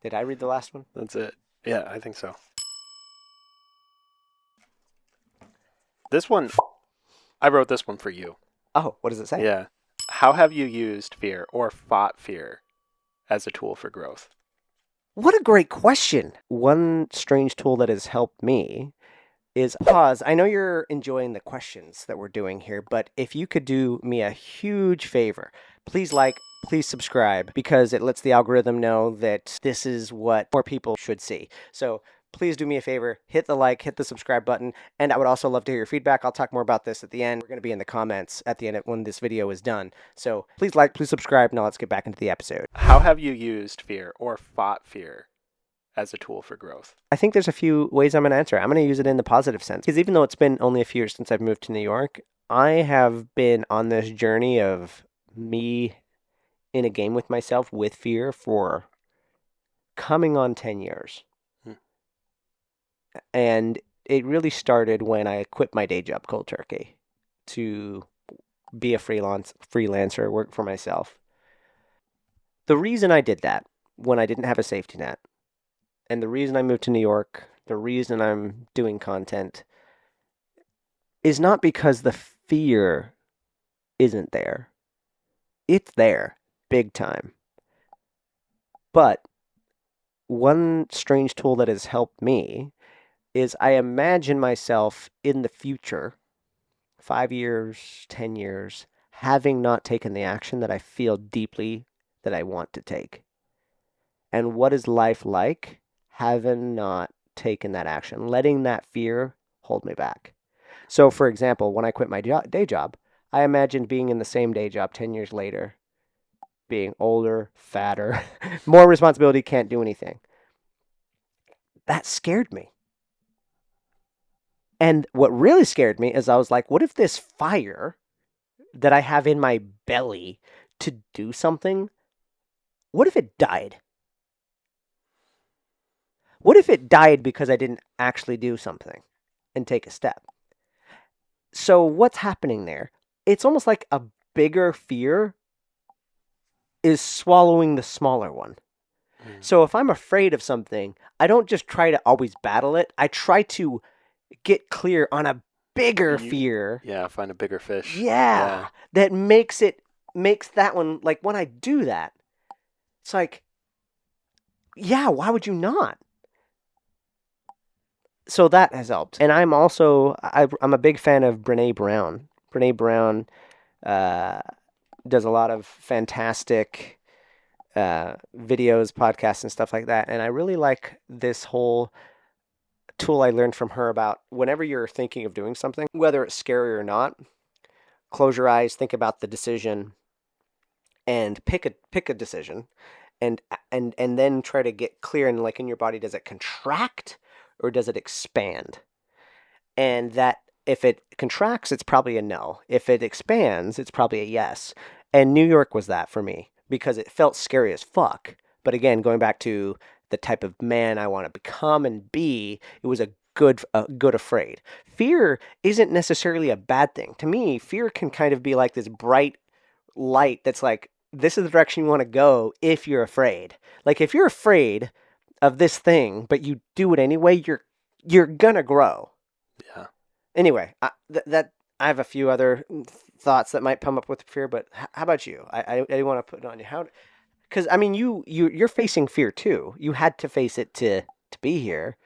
Did I read the last one? That's it. Yeah, I think so. This one, I wrote this one for you. Oh, what does it say? Yeah. How have you used fear or fought fear as a tool for growth? What a great question. One strange tool that has helped me is pause. I know you're enjoying the questions that we're doing here, but if you could do me a huge favor, please like, please subscribe, because it lets the algorithm know that this is what more people should see. So please do me a favor, hit the like, hit the subscribe button, and I would also love to hear your feedback. I'll talk more about this at the end. We're going to be in the comments at the end when this video is done. So please like, please subscribe. Now let's get back into the episode. How have you used fear or fought fear as a tool for growth? I think there's a few ways I'm going to answer. I'm going to use it in the positive sense, because even though it's been only a few years since I've moved to New York, I have been on this journey of me in a game with myself with fear for coming on 10 years. Hmm. And it really started when I quit my day job cold turkey to be a freelancer, work for myself. The reason I did that when I didn't have a safety net, and the reason I moved to New York, the reason I'm doing content, is not because the fear isn't there. It's there, big time. But one strange tool that has helped me is I imagine myself in the future, 5 years, 10 years, having not taken the action that I feel deeply that I want to take. And what is life like having not taken that action, letting that fear hold me back? So, for example, when I quit my day job, I imagined being in the same day job 10 years later, being older, fatter, more responsibility, can't do anything. That scared me. And what really scared me is I was like, what if this fire that I have in my belly to do something, what if it died? What if it died because I didn't actually do something and take a step? So what's happening there? It's almost like a bigger fear is swallowing the smaller one. So if I'm afraid of something, I don't just try to always battle it. I try to get clear on a bigger fear. Yeah, find a bigger fish. Yeah. That makes that one, like when I do that, it's like, yeah, why would you not? So that has helped. And I'm a big fan of Brené Brown. Brené Brown does a lot of fantastic videos, podcasts, and stuff like that. And I really like this whole tool I learned from her about whenever you're thinking of doing something, whether it's scary or not, close your eyes, think about the decision, and pick a decision, and then try to get clear. And like in your body, does it contract or does it expand? And that if it contracts, it's probably a no. If it expands, it's probably a yes. And New York was that for me because it felt scary as fuck. But again, going back to the type of man I want to become and be, it was a good afraid. Fear isn't necessarily a bad thing. To me, fear can kind of be like this bright light that's like, this is the direction you want to go if you're afraid. Like if you're afraid of this thing, but you do it anyway, you're gonna grow. Yeah. Anyway, I have a few other thoughts that might come up with fear, but how about you? I want to put it on you. Because I mean, you're facing fear too. You had to face it to be here.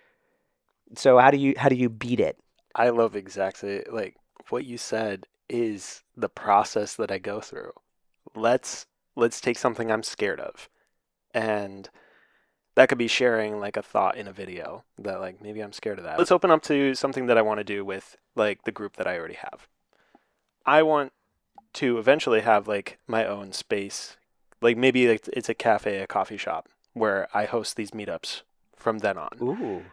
So how do you beat it? I love exactly like what you said is the process that I go through. Let's take something I'm scared of. And that could be sharing like a thought in a video that like maybe I'm scared of that. Let's open up to something that I want to do with like the group that I already have. I want to eventually have like my own space. Like maybe like it's a cafe, a coffee shop where I host these meetups from then on. Ooh.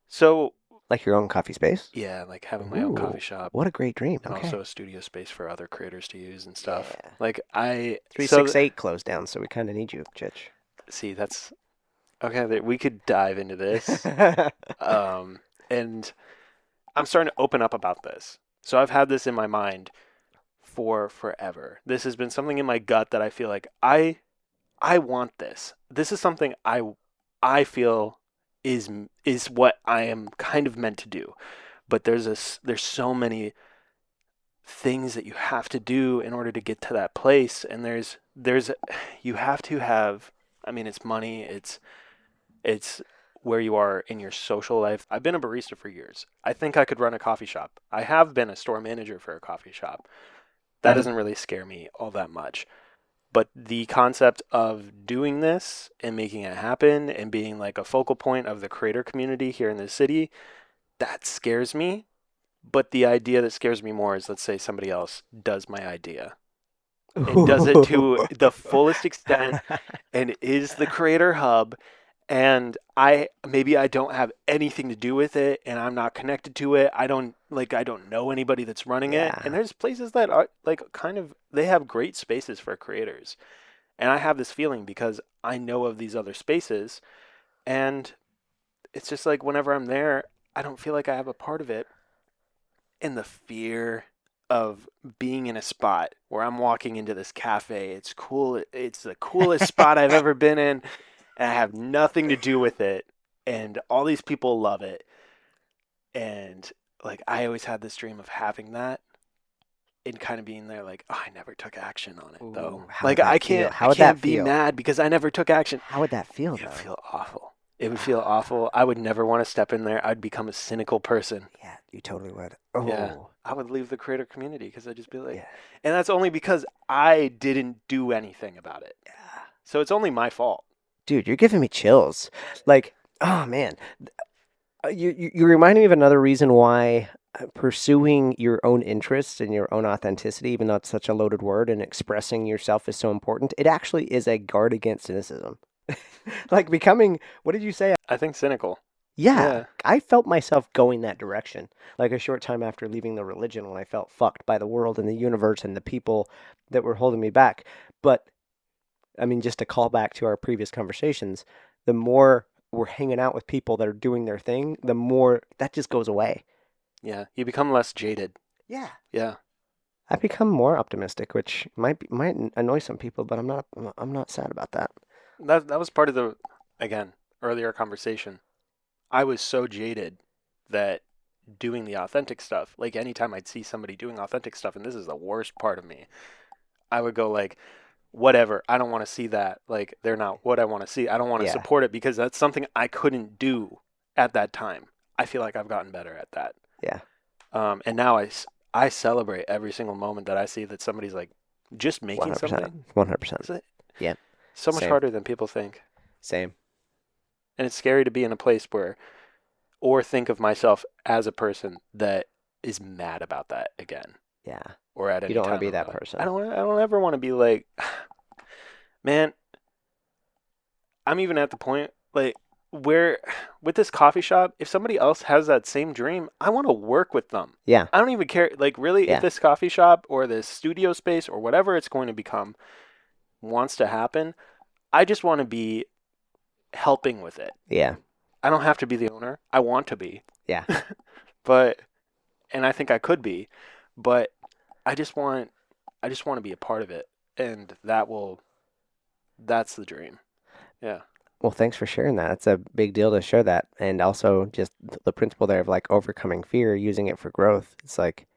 So Like your own coffee space? yeah, like having my own Ooh, coffee shop what a great dream. and Okay. also a studio space for other creators to use and stuff. Yeah. Like I 368 closed down, so we kind of need you, Chich. see that's okay. We could dive into this. And I'm starting to open up about this. So I've had this in my mind for forever. This has been something in my gut that I feel like I want this. This is something I I feel is what I am kind of meant to do. But there's so many things that you have to do in order to get to that place, and there's you have to have, I mean, it's money, it's where you are in your social life. I've been a barista for years. I think I could run a coffee shop. I have been a store manager for a coffee shop. That doesn't really scare me all that much. But the concept of doing this and making it happen and being like a focal point of the creator community here in the city, that scares me. But the idea that scares me more is, let's say somebody else does my idea and does it to the fullest extent and is the creator hub, and I don't have anything to do with it and I'm not connected to it. I don't know anybody that's running it. And Yeah. there's places that are like kind of they have great spaces for creators. And I have this feeling because I know of these other spaces, and it's just like whenever I'm there, I don't feel like I have a part of it. And the fear of being in a spot where I'm walking into this cafe, it's cool, it's the coolest spot I've ever been in, and I have nothing to do with it, and all these people love it. And like I always had this dream of having that and kind of being there like, oh, I never took action on it though. Ooh, how would Like that feel? I How would that can't be feel? mad because I never took action. How would that feel It would though? feel awful. It would feel awful. I would never want to step in there. I'd become a cynical person. Yeah, you totally would. Yeah. Oh, I would leave the creator community because I'd just be like, yeah, and that's only because I didn't do anything about it. yeah. So it's only my fault. Dude, you're giving me chills. Like, oh man, you remind me of another reason why pursuing your own interests and your own authenticity, even though it's such a loaded word, and expressing yourself is so important. It actually is a guard against cynicism. Like becoming, what did you say? I think cynical. Yeah, Yeah. I felt myself going that direction. Like a short time after leaving the religion when I felt fucked by the world and the universe and the people that were holding me back. But I mean, just to call back to our previous conversations, the more we're hanging out with people that are doing their thing, the more that just goes away. Yeah. You become less jaded. Yeah. Yeah. I've become more optimistic, which might annoy some people, but I'm not sad about that. That was part of the, again, earlier conversation. I was so jaded that doing the authentic stuff, like anytime I'd see somebody doing authentic stuff, and this is the worst part of me, I would go like, whatever, I don't want to see that. Like they're not what I want to see. I don't want to Yeah. support it because that's something I couldn't do at that time. I feel like I've gotten better at that. Yeah. And now I celebrate every single moment that I see that somebody's like just making 100%. something. 100%. Is it Yeah. so much Same. harder than people think? Same. And it's scary to be in a place where, or think of myself as a person that is mad about that again, Yeah. or at You any don't want to time be in my that life. person. I don't ever want to be like, man, I'm even at the point like where with this coffee shop, if somebody else has that same dream, I want to work with them. Yeah. I don't even care. Like, really, if Yeah. this coffee shop or this studio space or whatever it's going to become wants to happen, I just want to be helping with it. Yeah. I don't have to be the owner. I want to be, Yeah. but, and I think I could be, but I just want, I just want to be a part of it. And that's the dream. Yeah. Well, thanks for sharing that. It's a big deal to share that. And also just the principle there of like overcoming fear, using it for growth. It's like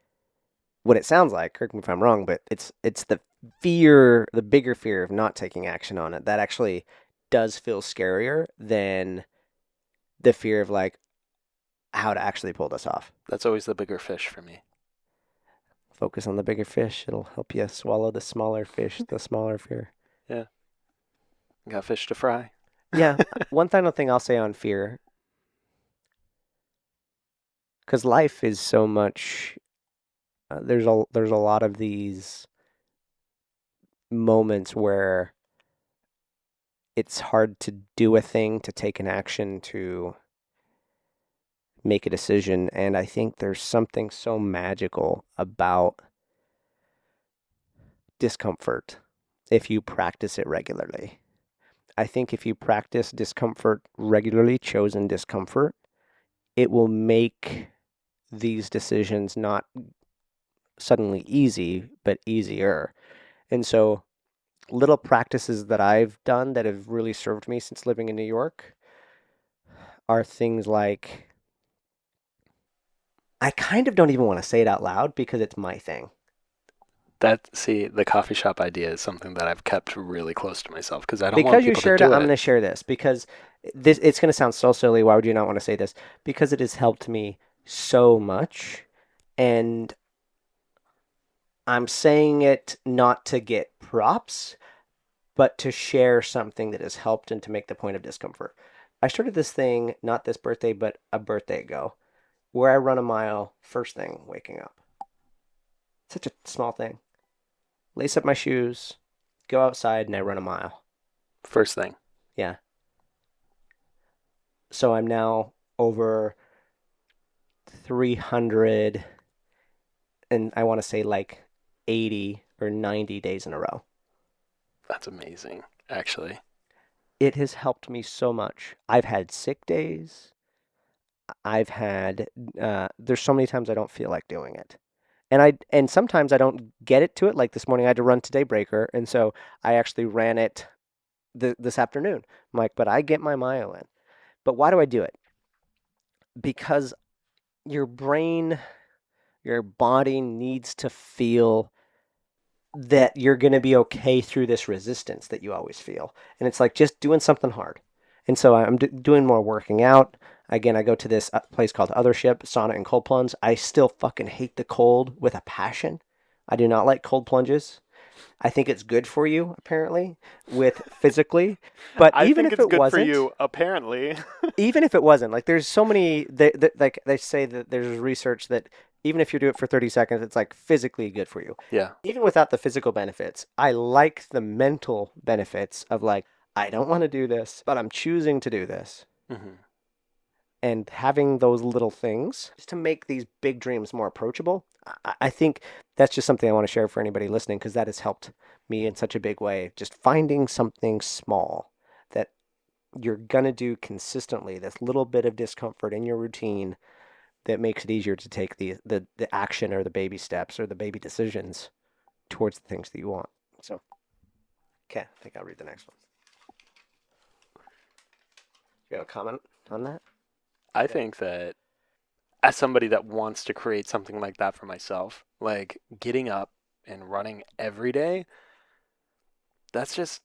what it sounds like, correct me if I'm wrong, but it's the fear, the bigger fear of not taking action on it that actually does feel scarier than the fear of like how to actually pull this off. That's always the bigger fish for me. Focus on the bigger fish. It'll help you swallow the smaller fish, the smaller fear. Yeah. Got fish to fry. Yeah. One final thing I'll say on fear, because life is so much. There's a lot of these moments where it's hard to do a thing, to take an action, to make a decision, and I think there's something so magical about discomfort if you practice it regularly. I think if you practice discomfort regularly, chosen discomfort, it will make these decisions not suddenly easy, but easier. And so, little practices that I've done that have really served me since living in New York. are things like I kind of don't even want to say it out loud because it's my thing. See, the coffee shop idea is something that I've kept really close to myself because I don't want Because you people to shared it, do I'm going it. to share this because this it's going to sound so silly. Why would you not want to say this? Because it has helped me so much, and I'm saying it not to get props, but to share something that has helped and to make the point of discomfort. I started this thing not this birthday, but a birthday ago, where I run a mile first thing waking up. Such a small thing. Lace up my shoes, go outside, and I run a mile. First thing. Yeah. So I'm now over 300 and I want to say like 80 or 90 days in a row. That's amazing, actually. It has helped me so much. I've had sick days. I've had there's so many times I don't feel like doing it. And sometimes I don't get it to it. Like this morning I had to run today breaker, and so I actually ran it this afternoon. I'm like, but I get my mile in. But why do I do it? Because your brain, your body needs to feel that you're going to be okay through this resistance that you always feel. And it's like just doing something hard. And so I'm doing more working out. Again, I go to this place called Othership, sauna and cold plunge. I still fucking hate the cold with a passion. I do not like cold plunges. I think it's good for you, apparently, with physically. But I even think if it's it good for wasn't, you, apparently. even if it wasn't, like there's so many like they say that there's research that even if you do it for 30 seconds, it's like physically good for you. Yeah. Even without the physical benefits, I like the mental benefits of like, I don't want to do this, but I'm choosing to do this. Hmm. And having those little things just to make these big dreams more approachable. I think that's just something I want to share for anybody listening because that has helped me in such a big way. Just finding something small that you're going to do consistently, this little bit of discomfort in your routine that makes it easier to take the action or the baby steps or the baby decisions towards the things that you want. So, okay, I think I'll read the next one. You have a comment on that? I Yeah. think that as somebody that wants to create something like that for myself, like getting up and running every day, that's just,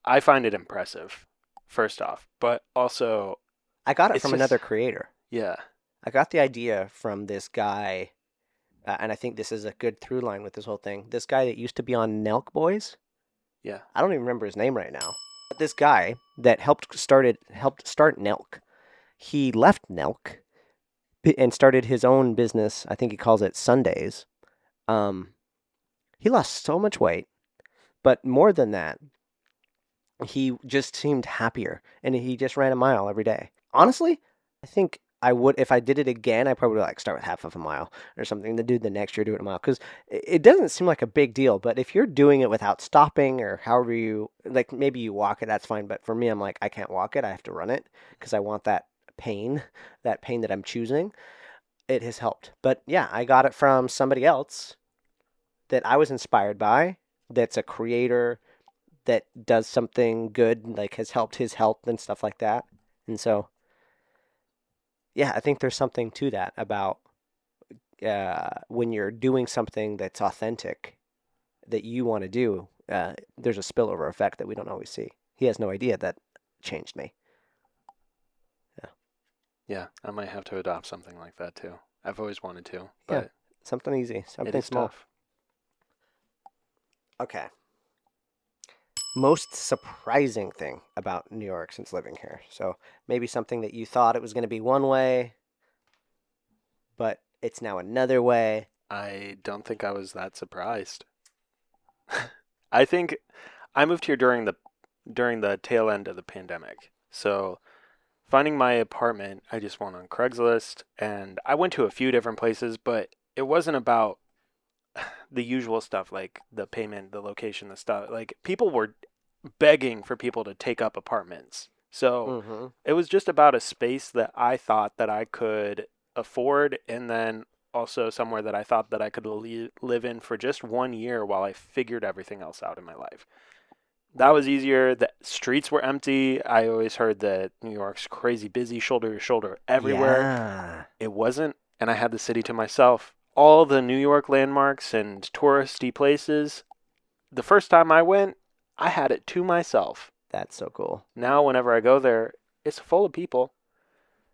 I find it impressive, first off. But also, I got it it's from just, another creator. yeah, I got the idea from this guy, and I think this is a good through line with this whole thing. This guy that used to be on Nelk Boys. yeah. I don't even remember his name right now. But this guy that helped start Nelk. He left Nelk and started his own business. I think he calls it Sundays. Um, he lost so much weight, but more than that, he just seemed happier, and he just ran a mile every day. Honestly, I think I would if I did it again. I probably would like start with half of a mile or something. Then do the next year, do it a mile because it doesn't seem like a big deal. But if you're doing it without stopping or however you like, maybe you walk it, that's fine. But for me, I'm like I can't walk it. I have to run it because I want pain, that pain that I'm choosing. It has helped. But yeah, I got it from somebody else that I was inspired by. That's a creator that does something good, like has helped his health and stuff like that. And so, yeah, I think there's something to that about when you're doing something that's authentic that you want to do. There's a spillover effect that we don't always see. He has no idea that changed me. Yeah, Yeah, I might have to adopt something like that too. I've always wanted to, yeah, but something easy, it something is small. tough. Okay. Most surprising thing about New York since living here. So maybe something that you thought it was going to be one way, but it's now another way. I don't think I was that surprised. I think I moved here during the tail end of the pandemic. So finding my apartment, I just went on Craigslist and I went to a few different places, but it wasn't about the usual stuff like the payment, the location, the stuff. Like people were begging for people to take up apartments. So Mm-hmm. it was just about a space that I thought that I could afford and then also somewhere that I thought that I could live in for just 1 year while I figured everything else out in my life. That was easier. The streets were empty. I always heard that New York's crazy busy, shoulder to shoulder everywhere. Yeah, It wasn't, and I had the city to myself. All the New York landmarks and touristy places, the first time I went, I had it to myself. that's so cool. Now, whenever I go there, it's full of people.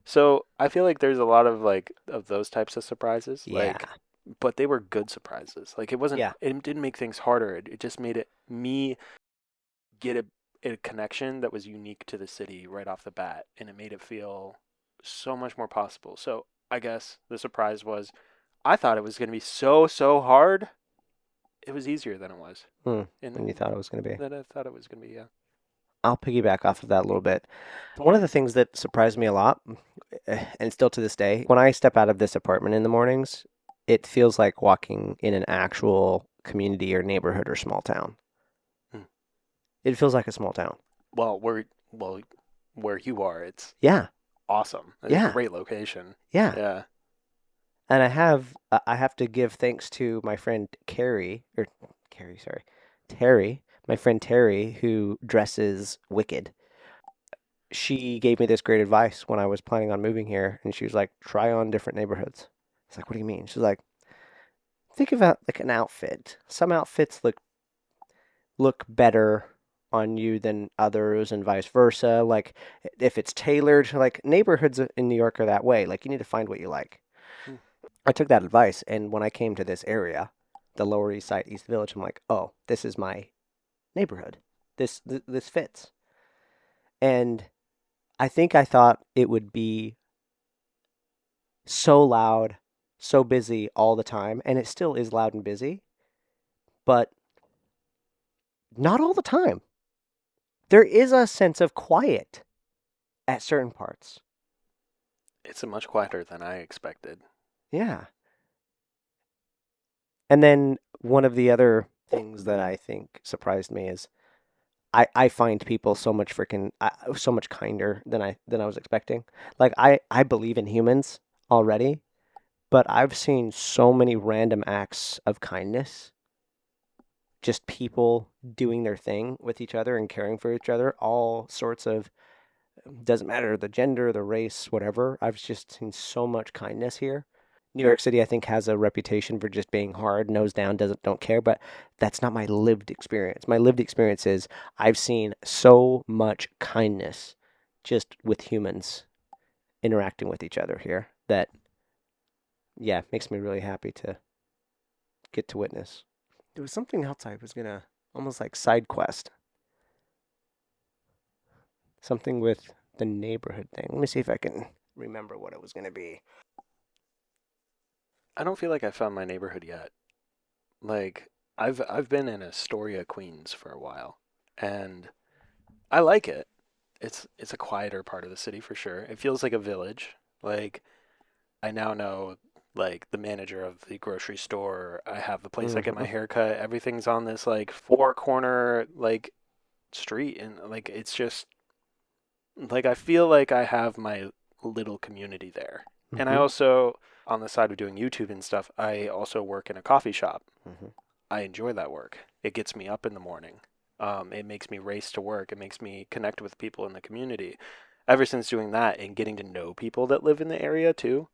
So I feel like there's a lot of like of those types of surprises, Yeah, like, but they were good surprises. Like it wasn't, yeah. it didn't make things harder. It just made it me get a connection that was unique to the city right off the bat, and it made it feel so much more possible. So I guess the surprise was I thought it was going to be so hard. It was easier than it was, Hmm. and And you thought it was going to be. that I thought it was going to be. Yeah. I'll piggyback off of that a little bit. One of the things that surprised me a lot, and still to this day, when I step out of this apartment in the mornings, it feels like walking in an actual community or neighborhood or small town. Hmm. It feels like a small town. Well, where you are, it's Yeah, awesome. It's a yeah, great location. yeah. Yeah. And I have to give thanks to my friend Carrie, sorry, Terry, my friend Terry, who dresses wicked. She gave me this great advice when I was planning on moving here, and she was like, try on different neighborhoods. It's like, what do you mean? She's like, think about like an outfit. Some outfits look better on you than others, and vice versa. Like if it's tailored, like neighborhoods in New York are that way. Like you need to find what you like. Hmm. I took that advice, and when I came to this area, the Lower East Side, East Village, I'm like, oh, this is my neighborhood. This fits. And I think I thought it would be so loud, so busy all the time, and it still is loud and busy, but not all the time. There is a sense of quiet at certain parts. It's much quieter than I expected. Yeah. And then one of the other things that I think surprised me is I find people so much so much kinder than I was expecting. Like I believe in humans already, but I've seen so many random acts of kindness, just people doing their thing with each other and caring for each other, all sorts of, doesn't matter the gender, the race, whatever. I've just seen so much kindness here. New York City, I think, has a reputation for just being hard, nose down, don't care, but that's not my lived experience. My lived experience is I've seen so much kindness just with humans interacting with each other here that, yeah, makes me really happy to get to witness. There was something else I was gonna almost like side quest, something with the neighborhood thing. Let me see if I can remember what it was gonna be. I don't feel like I found my neighborhood yet. Like I've been in Astoria, Queens for a while, and I like it. It's a quieter part of the city for sure. It feels like a village. Like I now know like the manager of the grocery store. I have the place I get my Hmm. hair cut. Everything's on this like four corner like street, and like it's just like I feel like I have my little community there. And I Hmm. also, on the side of doing YouTube and stuff, I also work in a coffee shop. Hmm. I enjoy that work. It gets me up in the morning. It makes me race to work. It makes me connect with people in the community. Ever since doing that and getting to know people that live in the area too,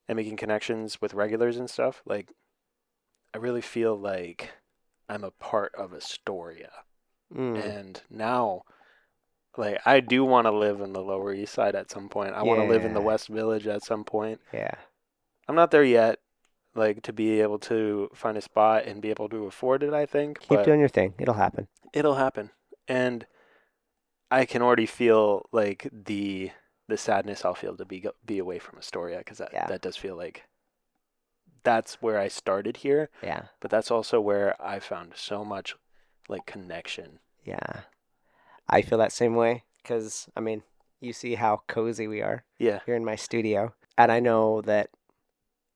and making connections with regulars and stuff, like I really feel like I'm a part of Astoria. Mm. And now, like, I do want to live in the Lower East Side at some point. I want to live in the Yeah. West Village at some point. Yeah. I'm not there yet, like, to be able to find a spot and be able to afford it, I think, Keep but doing your thing. It'll happen. it'll happen. And I can already feel like the sadness I'll feel to be away from Astoria because Yeah. that does feel like that's where I started here, Yeah. but that's also where I found so much like connection. Yeah. I feel that same way because, I mean, you see how cozy we are Yeah. here in my studio. And I know that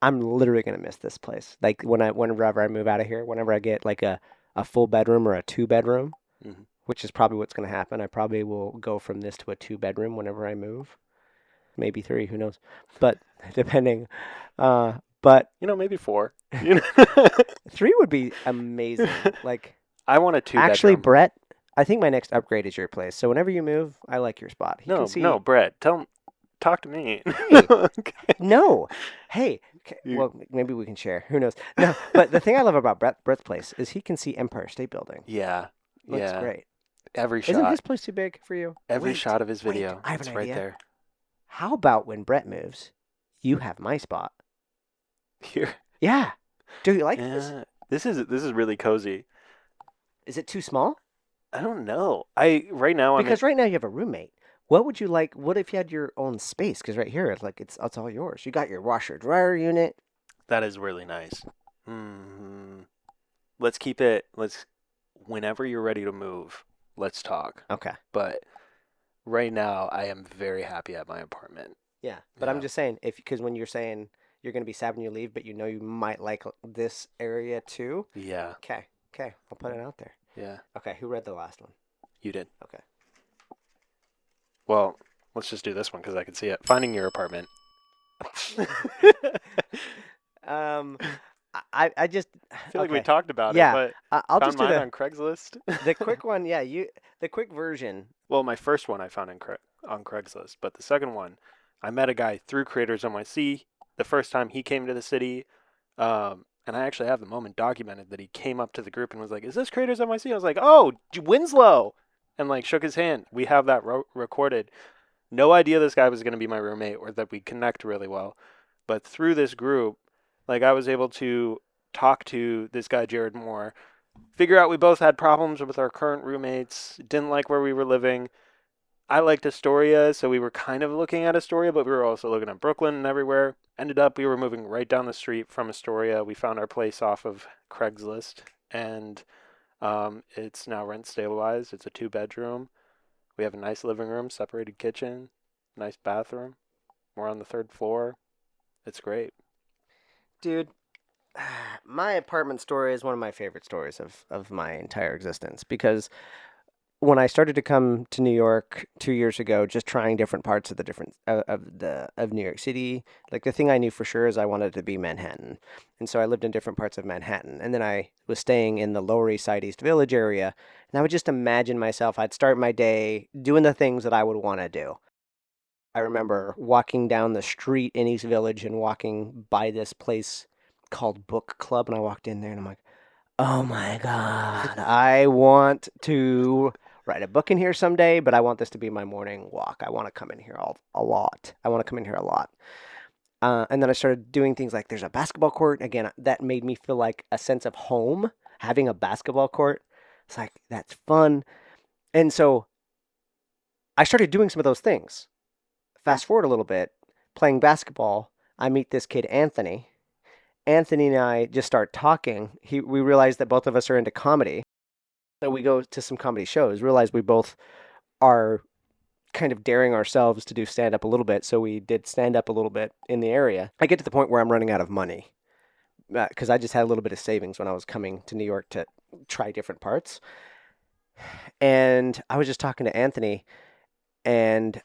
I'm literally going to miss this place. Like whenever I move out of here, whenever I get like a full bedroom or a two bedroom, Hmm. which is probably what's going to happen. I probably will go from this to a two bedroom whenever I move. Maybe three, who knows? But depending. But Maybe four. You know, three would be amazing. Like, I want a two actually, bedroom. Brett, I think my next upgrade is your place. So whenever you move, I like your spot. He can No, no, see, Brett, talk to me. hey, Okay. no, hey, You, well, maybe we can share. Who knows? No, but the thing I love about Brett's place is he can see Empire State Building. yeah, Looks yeah. great. Every Isn't shot, his place too big for you? every Wait, shot of his wait, video, I have an it's right idea. there. How about when Brett moves, you have my spot? Here. Yeah. Do you like this? Yeah. This is really cozy. Is it too small? I don't know. I right now I'm in. Because right now you have a roommate. What would you like? What if you had your own space? Because right here, it's like it's all yours. You got your washer dryer unit. That is really nice. Hmm. Let's keep it. Let's. Whenever you're ready to move, let's talk. Okay. But right now, I am very happy at my apartment. Yeah, but I'm Yeah. just saying if because when you're saying you're gonna be sad when you leave, but you know you might like this area too. Yeah. Okay. Okay. I'll put it out there. Yeah. Okay. Who read the last one? You did. Okay. Well, let's just do this one because I can see it. Finding your apartment. um, I just I feel like we okay. talked about it, Yeah, but I'll found just do mine on Craigslist. the quick one. Yeah, the quick version. Well, my first one I found on Craigslist, but the second one, I met a guy through Creators NYC. The first time he came to the city, and I actually have the moment documented that he came up to the group and was like, "Is this Creators NYC?" I was like, "Oh, Winslow," and like shook his hand. We have that recorded. No idea this guy was going to be my roommate or that we connect really well, but through this group, like I was able to talk to this guy Jared Moore, figure out we both had problems with our current roommates, didn't like where we were living. I liked Astoria, so we were kind of looking at Astoria, but we were also looking at Brooklyn and everywhere. Ended up we were moving right down the street from Astoria. We found our place off of Craigslist, and it's now rent stabilized. It's a 2 bedroom. We have a nice living room, separated kitchen, nice bathroom. We're on the third floor. It's great. Dude, my apartment story is one of my favorite stories of my entire existence because when I started to come to New York 2 years ago, just trying different parts of the different of New York City, like the thing I knew for sure is I wanted to be Manhattan, and so I lived in different parts of Manhattan, and then I was staying in the Lower East Side, East Village area, and I would just imagine myself. I'd start my day doing the things that I would want to do. I remember walking down the street in East Village and walking by this place called Book Club, and I walked in there and I'm like, oh my God, I want to write a book in here someday, but I want this to be my morning walk. I want to come in here a lot. I want to come in here a lot. And then I started doing things like there's a basketball court. Again, that made me feel like a sense of home, having a basketball court. It's like, that's fun. And so I started doing some of those things. Fast forward a little bit, playing basketball, I meet this kid, Anthony. Anthony and I just start talking. We realize that both of us are into comedy. So we go to some comedy shows, realize we both are kind of daring ourselves to do stand up a little bit. So we did stand up a little bit in the area. I get to the point where I'm running out of money because I just had a little bit of savings when I was coming to New York to try different parts. And I was just talking to Anthony, and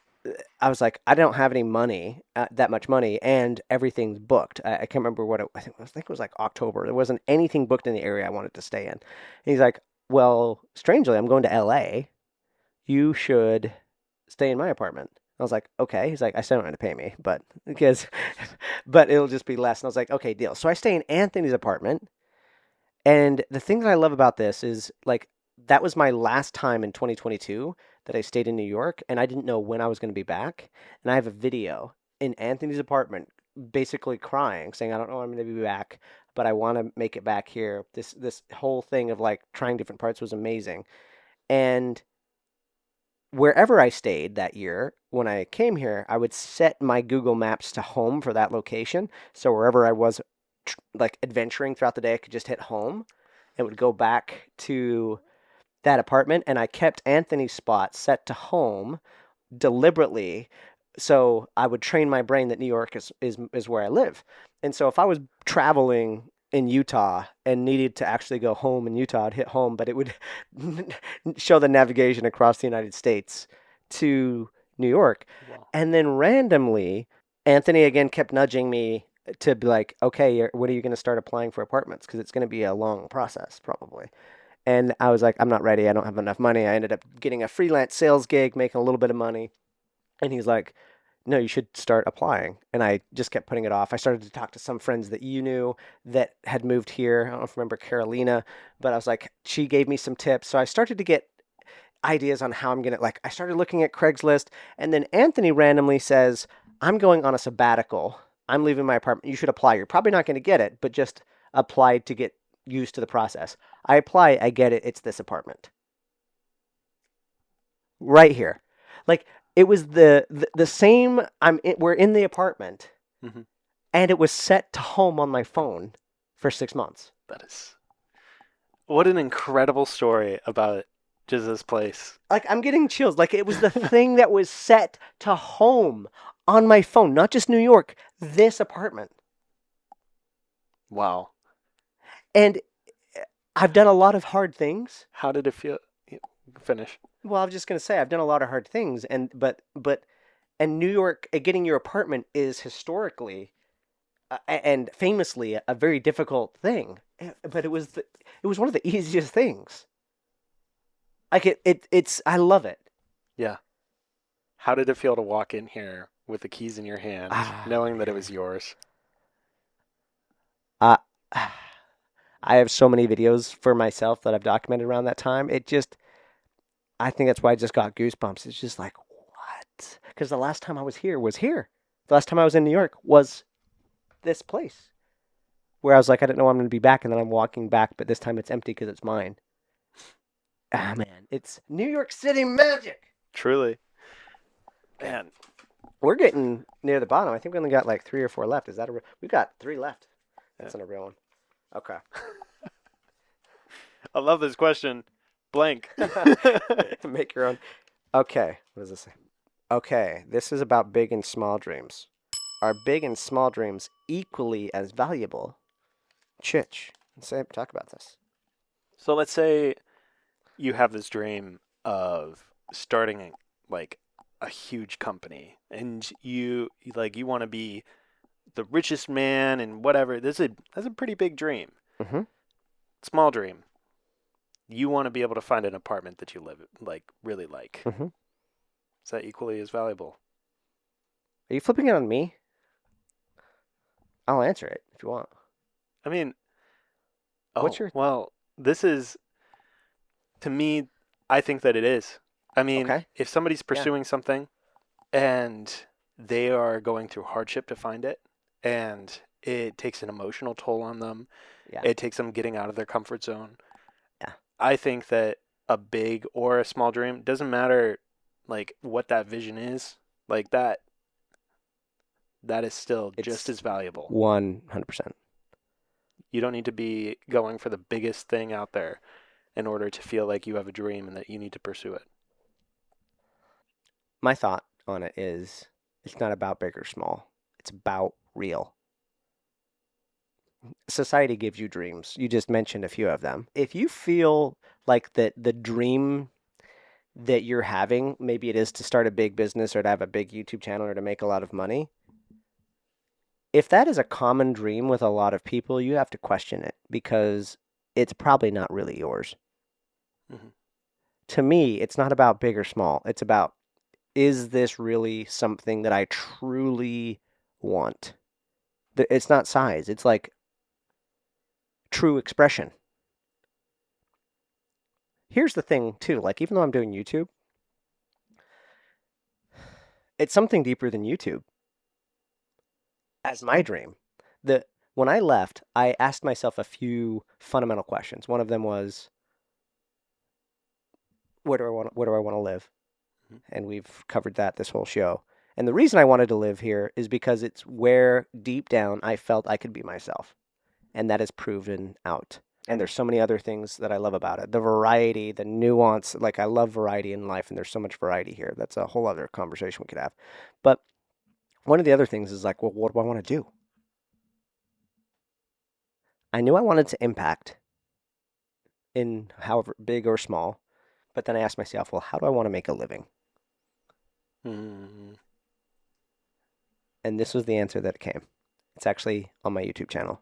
I was like, I don't have any money, that much money, and everything's booked. I can't remember what I think it was like October. There wasn't anything booked in the area I wanted to stay in. And he's like, well, strangely, I'm going to LA. You should stay in my apartment. I was like, okay. He's like, I still don't want to pay me, but because, but it'll just be less. And I was like, okay, deal. So I stay in Anthony's apartment. And the thing that I love about this is like that was my last time in 2022 that I stayed in New York, and I didn't know when I was going to be back. And I have a video in Anthony's apartment, basically crying, saying, "I don't know when I'm going to be back, but I want to make it back here." This whole thing of like trying different parts was amazing. And wherever I stayed that year, when I came here, I would set my Google Maps to home for that location. So wherever I was like adventuring throughout the day, I could just hit home and would go back to that apartment. And I kept Anthony's spot set to home deliberately. So I would train my brain that New York is where I live. And so if I was traveling in Utah and needed to actually go home in Utah, I'd hit home, but it would show the navigation across the United States to New York. Wow. And then randomly, Anthony again kept nudging me to be like, okay, when are you going to start applying for apartments? Because it's going to be a long process, probably. And I was like, I'm not ready. I don't have enough money. I ended up getting a freelance sales gig, making a little bit of money. And he's like, no, you should start applying. And I just kept putting it off. I started to talk to some friends that you knew that had moved here. I don't know if you remember Carolina, but I was like, she gave me some tips. So I started to get ideas on how I'm going to, like, I started looking at Craigslist. And then Anthony randomly says, I'm going on a sabbatical. I'm leaving my apartment. You should apply. You're probably not going to get it, but just apply to get used to the process. I apply, I get it. It's this apartment right here. Like it was the same. We're in the apartment, Hmm. and it was set to home on my phone for 6 months. That is what an incredible story about just this place. Like I'm getting chills. Like it was the thing that was set to home on my phone, not just New York. This apartment, Wow. and I've done a lot of hard things. How did it feel? Finish. Well, I was just gonna say I've done a lot of hard things, and but and New York, getting your apartment is historically and famously a very difficult thing. But it was one of the easiest things. Like it's I love it. Yeah. How did it feel to walk in here with the keys in your hand, Ah, knowing that it was man. yours? Uh, I have so many videos for myself that I've documented around that time. I think that's why I just got goosebumps. It's just like, what? Because the last time I was here was here. The last time I was in New York was this place where I was like, I didn't know I'm going to be back. And then I'm walking back, but this time it's empty because it's mine. Ah, man. It's New York City magic. Truly. Okay. Man, We're getting near the bottom. I think we only got like 3 or 4 left. Is that a real? We got 3 left. yeah. That's not a real one. Okay. I love this question. Blank. Make your own. Okay. What does this say? Okay. This is about big and small dreams. Are big and small dreams equally as valuable? Chich, talk about this. So let's say you have this dream of starting like a huge company and you want to be the richest man and whatever. That's a pretty big dream. Mm-hmm. Small dream. You want to be able to find an apartment that you really like. Mm-hmm. Is that equally as valuable? Are you flipping it on me? I'll answer it if you want. I mean, What's oh, your well, this is to me, I think that it is. I mean, okay? if somebody's Yeah. pursuing something and they are going through hardship to find it, and it takes an emotional toll on them, Yeah. it takes them getting out of their comfort zone. Yeah. I think that a big or a small dream doesn't matter, like what that vision is, like that is still just It's as valuable. 100%. You don't need to be going for the biggest thing out there in order to feel like you have a dream and that you need to pursue it. My thought on it is it's not about big or small. It's about real. Society gives you dreams. You just mentioned a few of them. If you feel like the dream that you're having, maybe it is to start a big business or to have a big YouTube channel or to make a lot of money, if that is a common dream with a lot of people, you have to question it because it's probably not really yours. Hmm. To me, it's not about big or small. It's about, is this really something that I truly want? It's not size. It's like true expression. Here's the thing, too. Like, even though I'm doing YouTube, it's something deeper than YouTube as my dream. The When I left, I asked myself a few fundamental questions. One of them was, where do I want to live? And we've covered that this whole show. And the reason I wanted to live here is because it's where deep down I felt I could be myself. And that is proven out. And there's so many other things that I love about it. The variety, the nuance, like I love variety in life and there's so much variety here. That's a whole other conversation we could have. But one of the other things is like, well, what do I want to do? I knew I wanted to impact in however big or small, but then I asked myself, well, how do I want to make a living? Mm. And this was the answer that came. It's actually on my YouTube channel.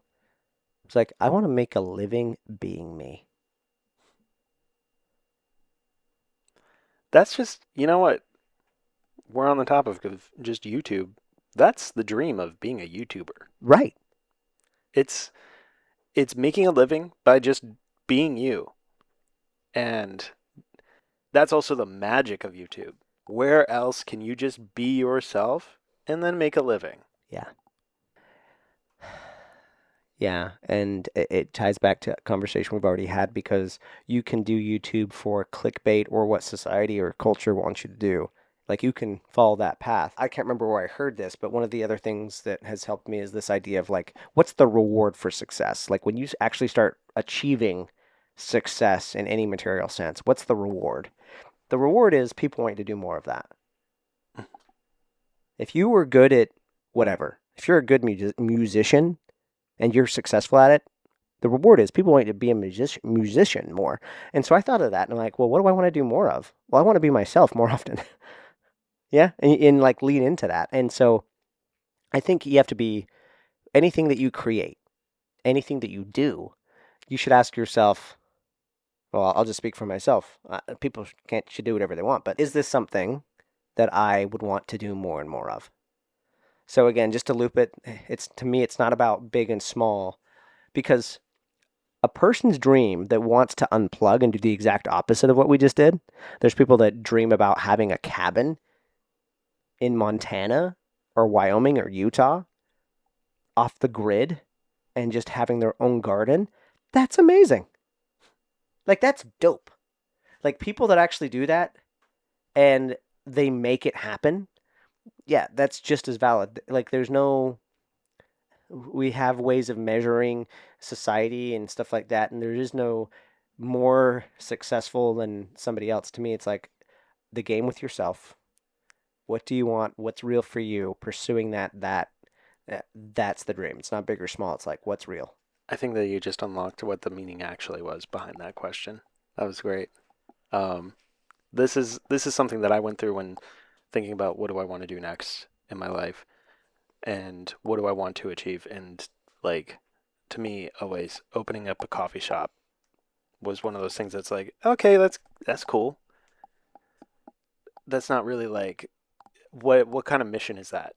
It's like, I want to make a living being me. That's just, you know what? We're on the topic of just YouTube. That's the dream of being a YouTuber. Right. It's it's making a living by just being you. And that's also the magic of YouTube. Where else can you just be yourself and then make a living? Yeah. Yeah, and it ties back to a conversation we've already had because you can do YouTube for clickbait or what society or culture wants you to do. Like you can follow that path. I can't remember where I heard this, but one of the other things that has helped me is this idea of like, what's the reward for success? Like when you actually start achieving success in any material sense, what's the reward? The reward is people want you to do more of that. If you were good at whatever, if you're a good musician and you're successful at it, the reward is people want you to be a musician more. And so I thought of that and I'm like, well, what do I want to do more of? Well, I want to be myself more often. Yeah. And like lean into that. And so I think you have to be anything that you create, anything that you do, you should ask yourself, well, I'll just speak for myself. People should do whatever they want, but is this something that I would want to do more and more of? So again, just to loop it, it's to me, it's not about big and small because a person's dream that wants to unplug and do the exact opposite of what we just did. There's people that dream about having a cabin in Montana or Wyoming or Utah off the grid and just having their own garden. That's amazing. Like, that's dope. Like, people that actually do that and they make it happen, yeah, that's just as valid. Like, there's no we have ways of measuring society and stuff like that, and there is no more successful than somebody else. To me, it's like the game with yourself. What do you want? What's real for you? Pursuing that's the dream. It's not big or small. It's like what's real. I think that you just unlocked what the meaning actually was behind that question. That was great. Um, this is something that I went through when thinking about what do I want to do next in my life and what do I want to achieve. And like to me, always opening up a coffee shop was one of those things that's like, okay, that's cool. That's not really like what kind of mission is that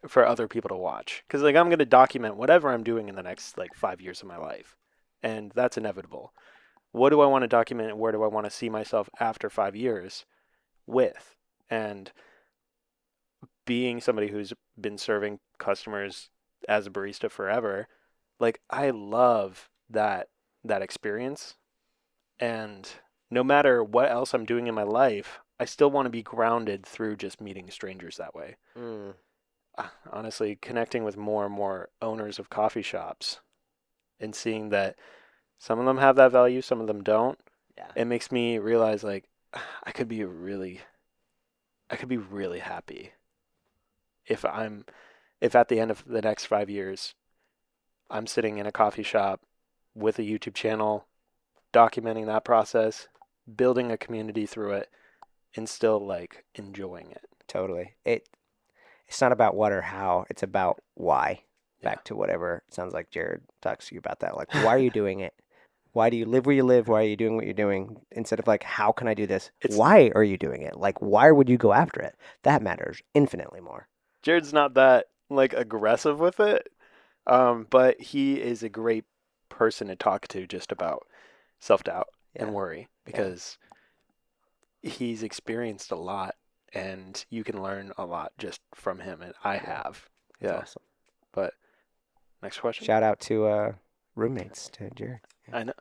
for other people to watch? Because like I'm gonna document whatever I'm doing in the next like 5 years of my life, and that's inevitable. What do I want to document and where do I want to see myself after 5 years with? And being somebody who's been serving customers as a barista forever, like I love that experience. And no matter what else I'm doing in my life, I still want to be grounded through just meeting strangers that way. Mm, Honestly, connecting with more and more owners of coffee shops and seeing that some of them have that value, some of them don't, yeah, it makes me realize like I could be really I could be really happy if I'm if at the end of the next 5 years I'm sitting in a coffee shop with a YouTube channel, documenting that process, building a community through it, and still like enjoying it. totally. It's not about what or how. It's about why. Yeah. Back to whatever it sounds like Jared talks to you about that. Like, why are you doing it? Why do you live where you live? Why are you doing what you're doing? Instead of like, how can I do this? It's Why are you doing it? Like, why would you go after it? That matters infinitely more. Jared's not that like aggressive with it, but he is a great person to talk to just about self-doubt and Yeah, worry yeah, because he's experienced a lot and you can learn a lot just from him and I yeah. have. That's Yeah. awesome. But next question. Shout out to roommates to Jared. Yeah, I know.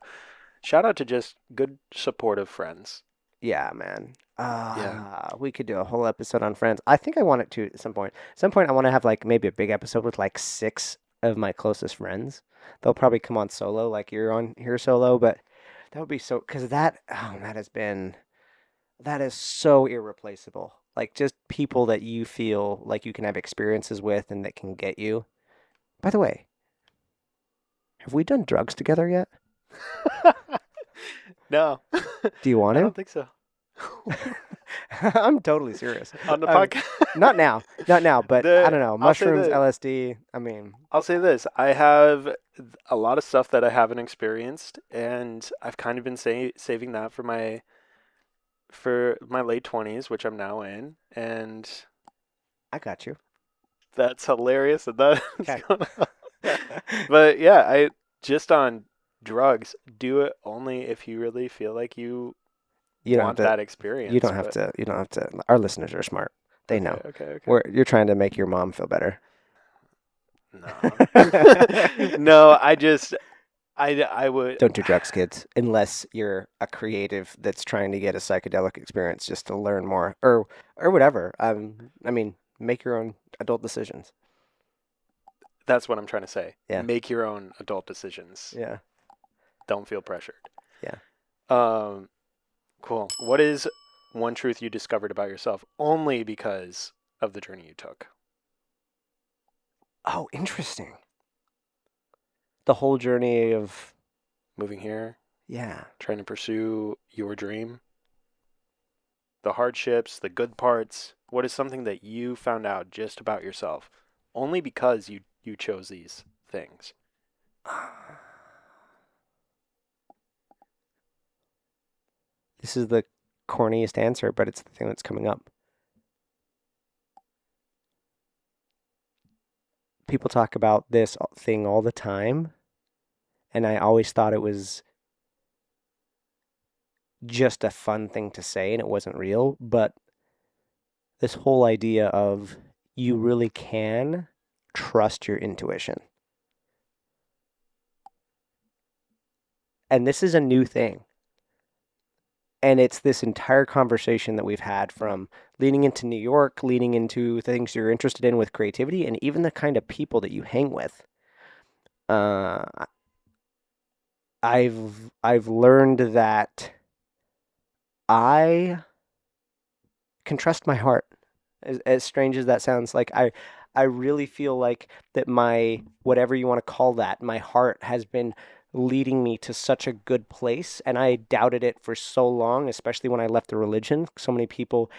Shout out to just good supportive friends. yeah, man. Yeah. We could do a whole episode on Friends. I think I want it to at some point. At some point, I want to have like maybe a big episode with like six of my closest friends. They'll probably come on solo, like you're on here solo, but that would be so because that is so irreplaceable. Like just people that you feel like you can have experiences with and that can get you. By the way, have we done drugs together yet? No, Do you want I to? don't think so. I'm totally serious. On the podcast. Not now, but I the don't know. I'll say Mushrooms, that LSD. I mean, I'll say this. I have a lot of stuff that I haven't experienced, and I've kind of been saving that for my for my late 20s, which I'm now in, and I got you. that's hilarious that that's Okay. going on. But yeah, I just on drugs, do it only if you really feel like you You don't have want to. that You experience. don't have But to. You don't have to. Our listeners are smart. They okay, know. okay, okay. You're trying to make your mom feel better. No. No, I would Don't do drugs, kids, unless you're a creative that's trying to get a psychedelic experience just to learn more, or whatever. I mean, make your own adult decisions. that's what I'm trying to say. Yeah, Make your own adult decisions. yeah, Don't feel pressured. yeah. Um, cool. What is one truth you discovered about yourself only because of the journey you took? Oh, interesting. The whole journey of Moving here, yeah. trying to pursue your dream, the hardships, the good parts. What is something that you found out just about yourself only because you chose these things? This is the corniest answer, but it's the thing that's coming up. People talk about this thing all the time, and I always thought it was just a fun thing to say and it wasn't real, but this whole idea of you really can trust your intuition. And this is a new thing. And it's this entire conversation that we've had from leaning into New York, leaning into things you're interested in with creativity, and even the kind of people that you hang with. Uh, I've learned that I can trust my heart. As strange as that sounds, like I really feel like that my whatever you want to call that, my heart has been leading me to such a good place, and I doubted it for so long, especially when I left the religion. So many people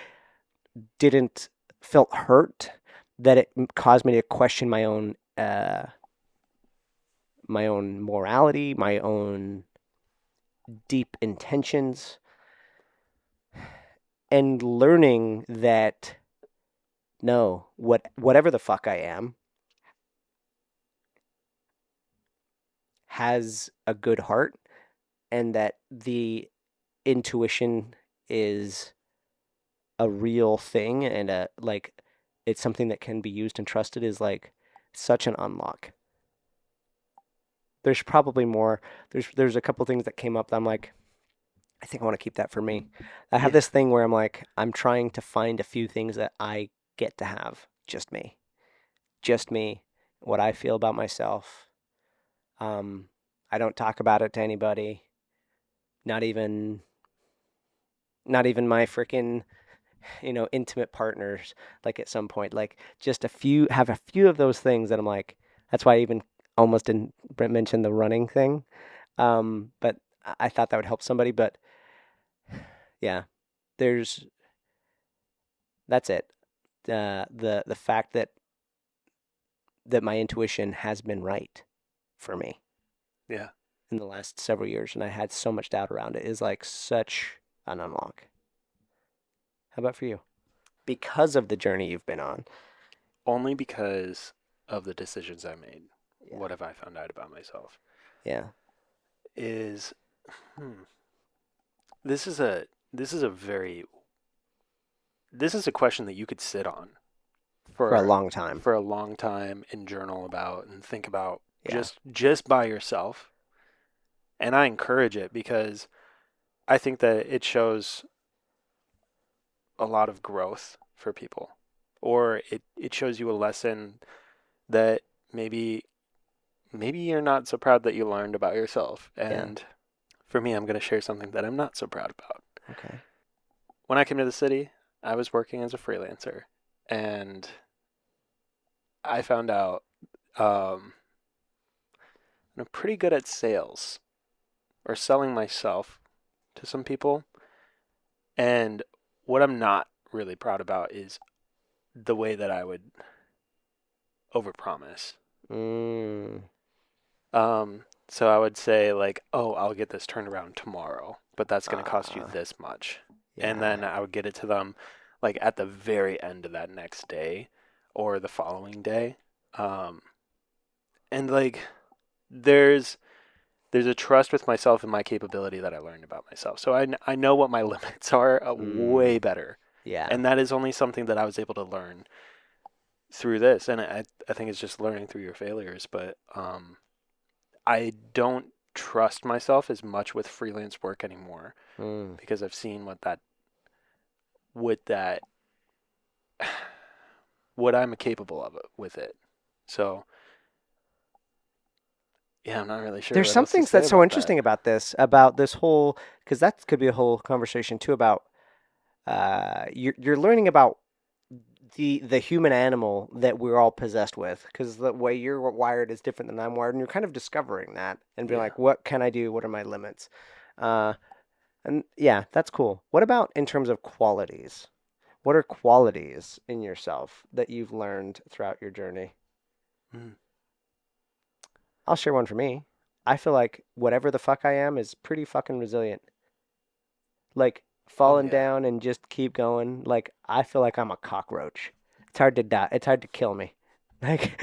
didn't felt hurt that it caused me to question my own morality, my own deep intentions, and learning that no, whatever the fuck I am has a good heart, and that the intuition is a real thing, and a like it's something that can be used and trusted is like such an unlock. There's probably more. There's a couple things that came up that I'm like, I think I want to keep that for me. I have Yeah. this thing where I'm like, I'm trying to find a few things that I get to have, just me, what I feel about myself. Um, I don't talk about it to anybody, not even not even my freaking intimate partners. Like at some point, like just have a few of those things that I'm like. That's why I even almost didn't mention the running thing. But I thought that would help somebody. But yeah, there's that's it. The fact that my intuition has been right for me Yeah. in the last several years, and I had so much doubt around it, is like such an unlock. How about for you? Because of the journey you've been on. Only because of the decisions I made. Yeah. What have I found out about myself? Yeah. Is hmm, this is a very this is a question that you could sit on For a for long time. for a long time and journal about and think about Yeah. just by yourself. And I encourage it because I think that it shows a lot of growth for people. Or it shows you a lesson that maybe maybe you're not so proud that you learned about yourself. Yeah. And for me, I'm going to share something that I'm not so proud about. Okay. When I came to the city, I was working as a freelancer, and I found out um, I'm pretty good at sales or selling myself to some people. And what I'm not really proud about is the way that I would overpromise. Mm. So I would say like, "Oh, I'll get this turned around tomorrow, but that's going to cost you Uh, this much." and Yeah. then I would get it to them like at the very end of that next day or the following day. Um, and like there's there's a trust with myself and my capability that I learned about myself. So I know what my limits are Mm, way better. yeah. And that is only something that I was able to learn through this. And I think it's just learning through your failures. But I don't trust myself as much with freelance work anymore Mm. because I've seen what that what I'm capable of with it. So yeah, I'm not really sure There's what some else to things say that's so about that. interesting about this whole, because that could be a whole conversation too about you're learning about the human animal that we're all possessed with, because the way you're wired is different than I'm wired, and you're kind of discovering that and being Yeah. like, what can I do? What are my limits? Uh, and yeah, that's cool. What about in terms of qualities? What are qualities in yourself that you've learned throughout your journey? Mm. I'll share one for me. I feel like whatever the fuck I am is pretty fucking resilient. Like Oh falling yeah. down and just keep going. Like I feel like I'm a cockroach. It's hard to die. It's hard to kill me. Like,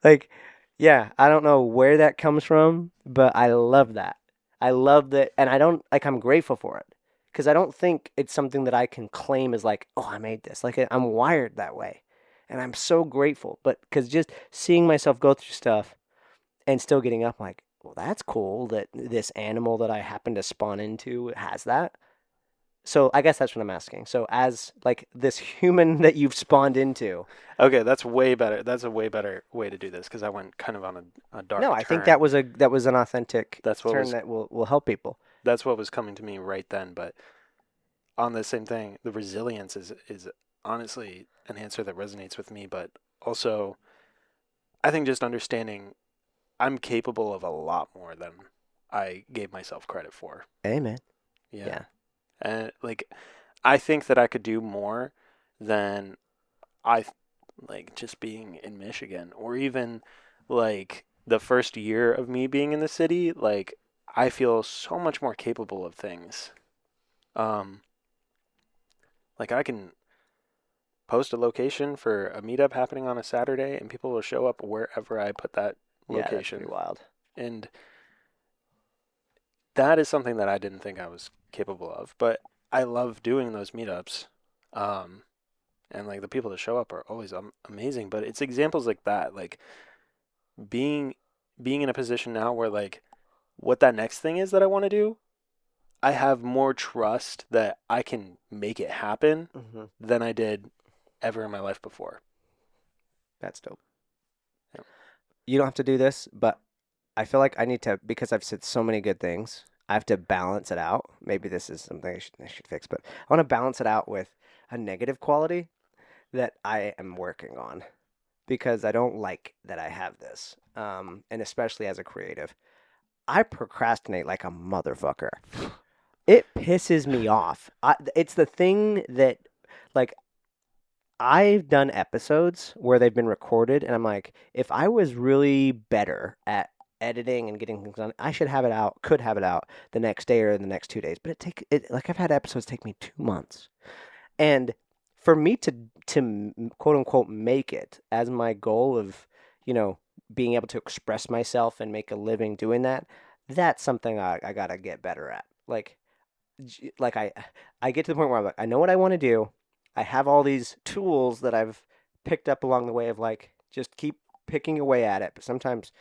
like, yeah. I don't know where that comes from, but I love that. I love that, and I don't like. I'm grateful for it because I don't think it's something that I can claim as like, oh, I made this. Like I'm wired that way, and I'm so grateful. But because just seeing myself go through stuff and still getting up, like, well, that's cool that this animal that I happen to spawn into has that. So I guess that's what I'm asking. So as like this human that you've spawned into, Okay, that's way better. That's a way better way to do this because I went kind of on a no, dark I think turn. that was an authentic That's what turn was that will help people. that's what was coming to me right then. But on the same thing, the resilience is honestly an answer that resonates with me. But also, I think just understanding I'm capable of a lot more than I gave myself credit for. Amen. Yeah, Yeah. and like I think that I could do more than I like just being in Michigan or even like the first year of me being in the city, like I feel so much more capable of things. Um, like I can post a location for a meetup happening on a Saturday and people will show up wherever I put that Yeah, that's pretty location. wild. And that is something that I didn't think I was capable of, but I love doing those meetups. Um, and like the people that show up are always amazing, but it's examples like that, like being being in a position now where like what that next thing is that I want to do, I have more trust that I can make it happen Hmm. than I did ever in my life before. That's dope. Yeah. You don't have to do this, but I feel like I need to, because I've said so many good things. I have to balance it out. Maybe this is something I should fix, but I want to balance it out with a negative quality that I am working on because I don't like that I have this. And especially as a creative, I procrastinate like a motherfucker. It pisses me off. It's the thing that, like, I've done episodes where they've been recorded, and I'm like, if I was really better at editing and getting things done, I should have it out, could have it out the next day or the next 2 days. But like I've had episodes take me 2 months, and for me to quote unquote make it as my goal of, you know, being able to express myself and make a living doing that, that's something I gotta get better at. Like I get to the point where I'm like, I know what I want to do. I have all these tools that I've picked up along the way of like just keep picking away at it. But sometimes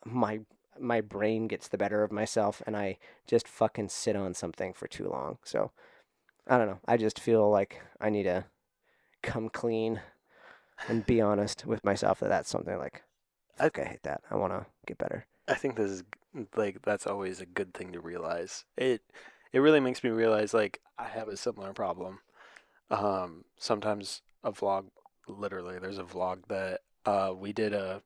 my my brain gets the better of myself and I just fucking sit on something for too long. So I don't know. I just feel like I need to come clean and be honest with myself that that's something like, I fuck, I hate that. I want to get better. I think this is like that's always a good thing to realize. It really makes me realize like I have a similar problem. Sometimes a vlog, literally, there's a vlog that we did a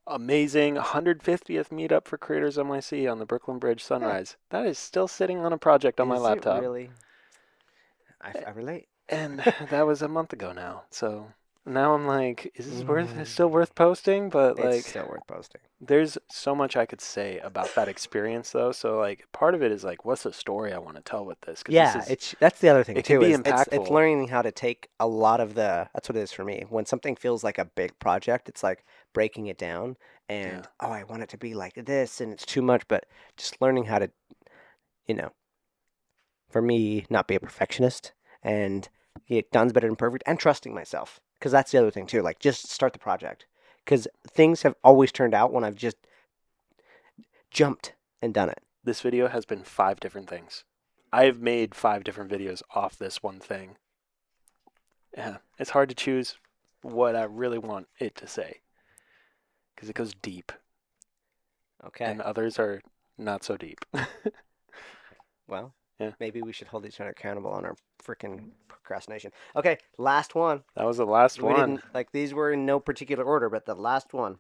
amazing 150th meetup for Creators NYC on the Brooklyn Bridge Huh. Sunrise. That is still sitting on a project on my Is it laptop. really? I relate. And that was a month ago now. So Now I'm like, is this Mm, still worth posting? But it's like, still worth posting. there's so much I could say about that experience though. So like, part of it is like, what's the story I want to tell with this? Because Yeah, that's the other thing it can too, be is it's impactful. learning how to take a lot of the that's what it is for me. When something feels like a big project, it's like breaking it down Yeah. and oh, I want it to be like this and it's too much, but just learning how to, you know, for me, not be a perfectionist and get done's better than perfect and trusting myself. Because that's the other thing too. Like just start the project. Because things have always turned out when I've just jumped and done it. This video has been 5 different things. I've made 5 different videos off this one thing. Yeah, it's hard to choose what I really want it to say because it goes deep, Okay. and others are not so deep. Well, Yeah, maybe we should hold each other accountable on our freaking procrastination. Okay, last one. that was the last We one. didn't like these were in no particular order, but the last one.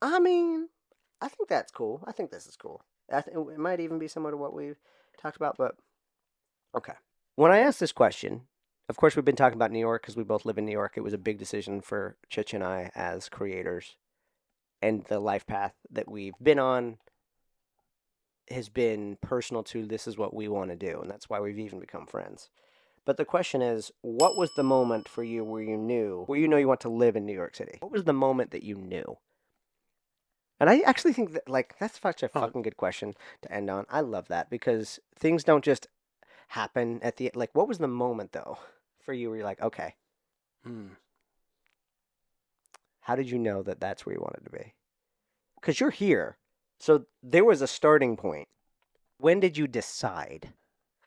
I mean, I think that's cool. I think this is cool. It might even be similar to what we've talked about, but okay. When I asked this question, of course, we've been talking about New York because we both live in New York. It was a big decision for Chich and I as creators, and the life path that we've been on has been personal to this is what we want to do, and that's why we've even become friends. But the question is, what was the moment for you where you know you want to live in New York City? What was the moment that you knew? And I actually think that, like, that's such a Oh, fucking good question to end on. I love that because things don't just happen at the, like, what was the moment, though, for you where you're like, okay, hmm. how did you know that that's where you wanted to be? Because you're here. So there was a starting point. When did you decide?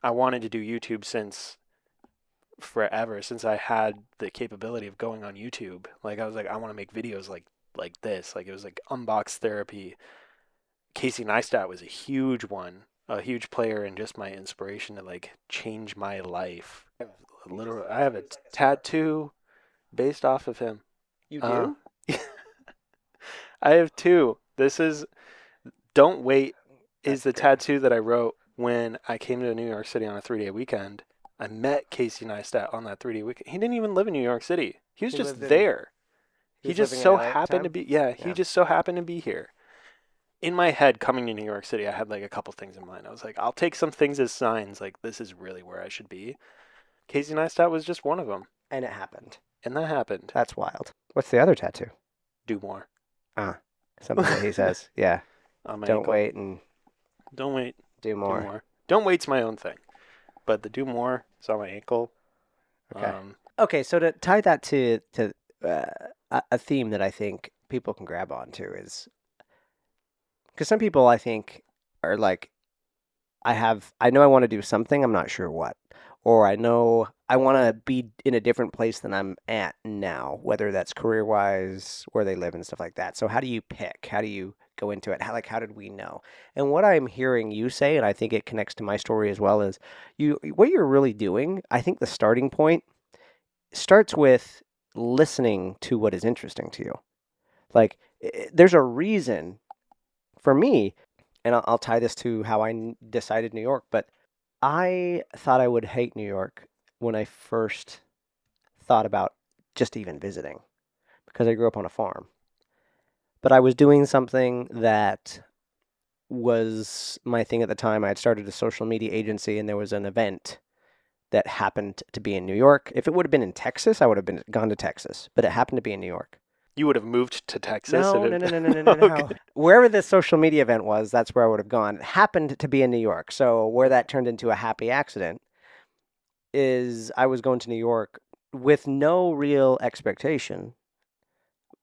I wanted to do YouTube since forever, since I had the capability of going on YouTube. Like I was like, I want to make videos like this. Like it was like unbox therapy. Casey Neistat was a huge one, a huge player and just my inspiration to like change my life. Literally, I have a tattoo based off of him. You Uh, do? I have two. This is "Don't Wait" is That's the great. tattoo that I wrote when I came to New York City on a 3-day weekend. I met Casey Neistat on that 3-day weekend. He didn't even live in New York City. He was He just lived in, there. he He was just living in so LA at the happened to time? be, yeah, he Yeah. just so happened to be here. In my head, coming to New York City, I had like a couple things in mind. I was like, I'll take some things as signs, like this is really where I should be. Casey Neistat was just one of them, And it happened. and that happened. That's wild. What's the other tattoo? Do more. Ah, something that he says. Yeah. On my Don't ankle. wait and Don't wait. do Do more. more. Don't wait's my own thing, but the do more is on my ankle. Okay. Um, Okay, so to tie that to a theme that I think people can grab onto is because some people I think are like, I know I want to do something, I'm not sure what, or I know I want to be in a different place than I'm at now, whether that's career wise, where they live and stuff like that. So how do you pick? How do you go into it? How did we know? And what I'm hearing you say, and I think it connects to my story as well, is what you're really doing. I think the starting point starts with listening to what is interesting to you. Like, there's a reason for me, and I'll tie this to how I decided New York, but I thought I would hate New York when I first thought about just even visiting because I grew up on a farm. But I was doing something that was my thing at the time. I had started a social media agency and there was an event that happened to be in New York. If it would have been in Texas, I would have been gone to Texas, but it happened to be in New York. you would have moved to Texas if No, no, it. no, no, no, no, no, Okay. no. Wherever this social media event was, that's where I would have gone. It happened to be in New York. So where Okay. that turned into a happy accident is I was going to New York with no real expectation,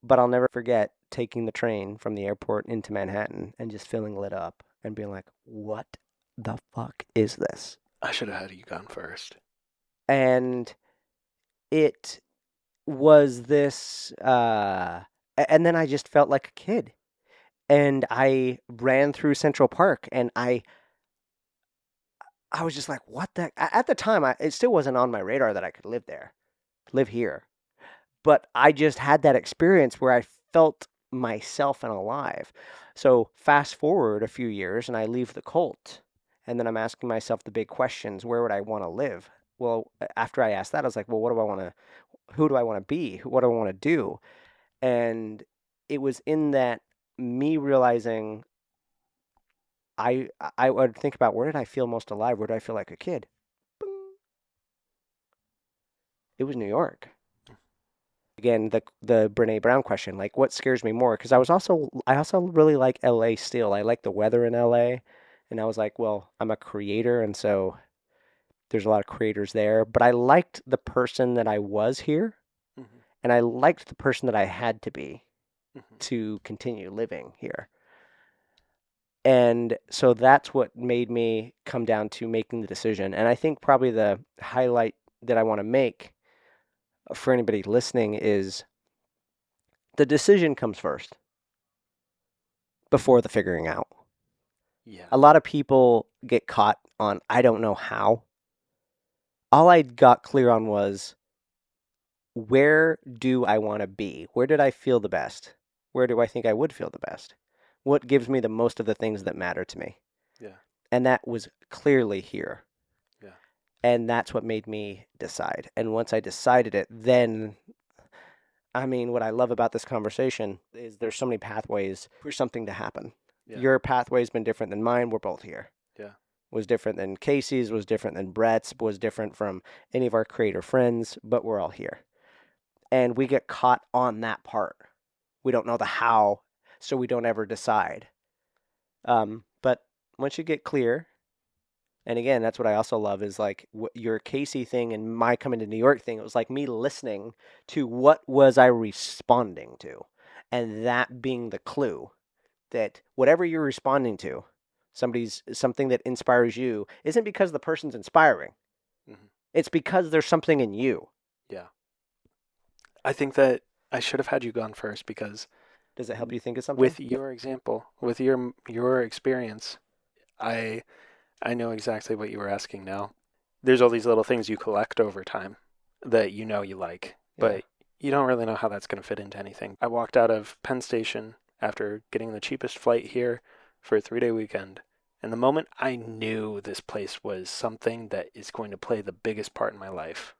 but I'll never forget taking the train from the airport into Manhattan and just feeling lit up and being like, what the fuck is this? I should have had you gone first. And it was this, and then I just felt like a kid. And I ran through Central Park and I was just like, what the? At the time, it still wasn't on my radar that I could live there, live here. But I just had that experience where I felt myself and alive. So fast forward a few years and I leave the cult. And then I'm asking myself the big questions, where would I want to live? well, after I asked that, I was like, well, who do I want to be? What do I want to do? And it was in that me realizing I would think about, where did I feel most alive? Where did I feel like a kid? Bing. It was New York. Again, the Brené Brown question, like what scares me more? Because I also really like LA still. I like the weather in LA. And I was like, well, I'm a creator, and so there's a lot of creators there. But I liked the person that I was here, Hmm. and I liked the person that I had to be Hmm. to continue living here. And so that's what made me come down to making the decision. And I think probably the highlight that I want to make for anybody listening is the decision comes first before the figuring out. Yeah. A lot of people get caught on, I don't know how. All I got clear on was, where do I want to be? Where did I feel the best? Where do I think I would feel the best? What gives me the most of the things that matter to me? Yeah. And that was clearly here. Yeah. And that's what made me decide. And once I decided it, then, I mean, what I love about this conversation is there's so many pathways for something to happen. Yeah. Your pathway's been different than mine. We're both here. Yeah. Was different than Casey's, was different than Brett's, was different from any of our creator friends, but we're all here. And we get caught on that part. We don't know the how, so we don't ever decide. But once you get clear, and again, that's what I also love is like your Casey thing and my coming to New York thing. It was like me listening to what was I responding to, and that being the clue that whatever you're responding to, something that inspires you, isn't because the person's inspiring. Hmm. It's because there's something in you. Yeah. I think that I should have had you gone first because Does it help you think of something? with your example, with your experience, I I know exactly what you were asking now. There's all these little things you collect over time that you like, Yeah. but you don't really know how that's going to fit into anything. I walked out of Penn Station after getting the cheapest flight here for a 3-day weekend. And the moment I knew this place was something that is going to play the biggest part in my life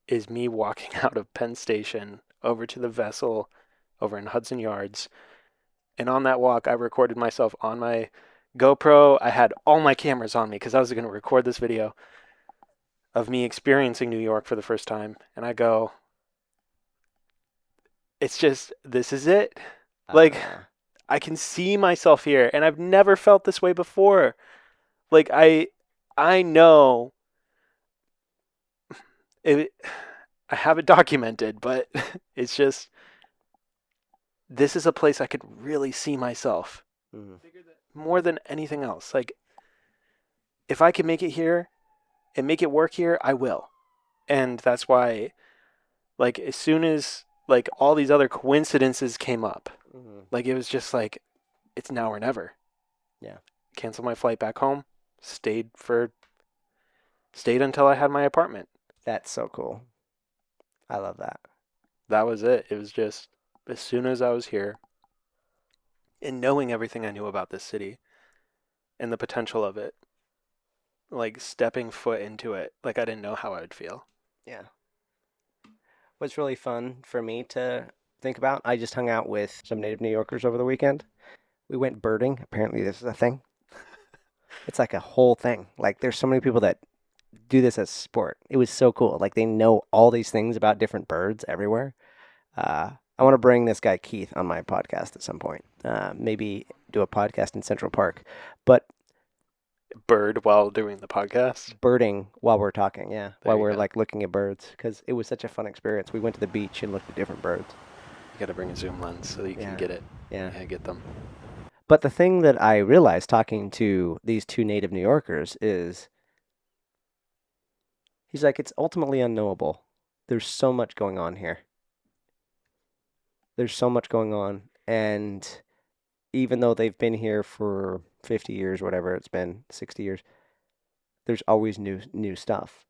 is me walking out of Penn Station over to the vessel over in Hudson Yards. And on that walk, I recorded myself on my GoPro. I had all my cameras on me because I was going to record this video of me experiencing New York for the first time. And I go, it's just, this is it. Like, Uh, I can see myself here, and I've never felt this way before. Like, I know it, I have it documented, but it's just, this is a place I could really see myself mm, more than anything else. Like, if I can make it here and make it work here, I will. And that's why, like, as soon as like all these other coincidences came up, mm, like it was just like it's now or never. yeah. Canceled my flight back home, stayed until I had my apartment. That's so cool. I love that. That was it. It was just as soon as I was here and knowing everything I knew about this city and the potential of it, like stepping foot into it, like I didn't know how I would feel. Yeah. What's really fun for me to think about, I just hung out with some native New Yorkers over the weekend. We went birding. Apparently, this is a thing. It's like a whole thing. Like, there's so many people that do this as sport. It was so cool. Like, they know all these things about different birds everywhere. I want to bring this guy Keith on my podcast at some point. Maybe do a podcast in Central Park. But Bird while doing the podcast. birding while we're talking, yeah, There while you we're go. like looking at birds, because it was such a fun experience. We went to the beach and looked at different birds. You got to bring a zoom lens so that you can Yeah, get it. yeah. Yeah, get them. But the thing that I realized talking to these two native New Yorkers is, he's like, it's ultimately unknowable. There's so much going on here. There's so much going on. And even though they've been here for 50 years, whatever it's been, 60 years, there's always new stuff.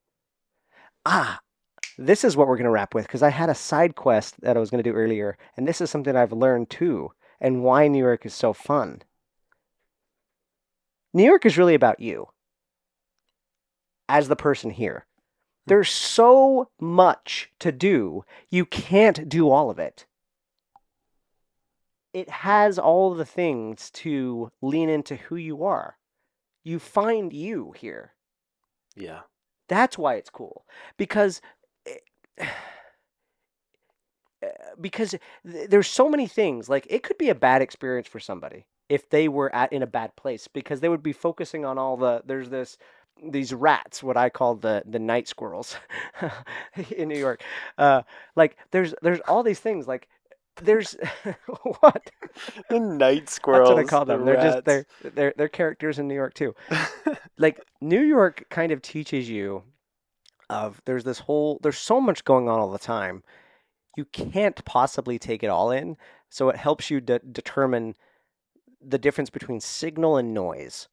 Ah, this is what we're going to wrap with, because I had a side quest that I was going to do earlier, and this is something I've learned too, and why New York is so fun. New York is really about you as the person here. There's so much to do. You can't do all of it. It has all the things to lean into who you are. You find you here. Yeah. That's why it's cool. Because there's so many things. Like, it could be a bad experience for somebody if they were in a bad place, because they would be focusing on all these rats, what I call the night squirrels in New York. Like, there's all these things. Like, there's what? The night That's what I squirrels, call the them. rats. They're characters in New York too. Like, New York kind of teaches you there's so much going on all the time. You can't possibly take it all in. So it helps you determine the difference between signal and noise.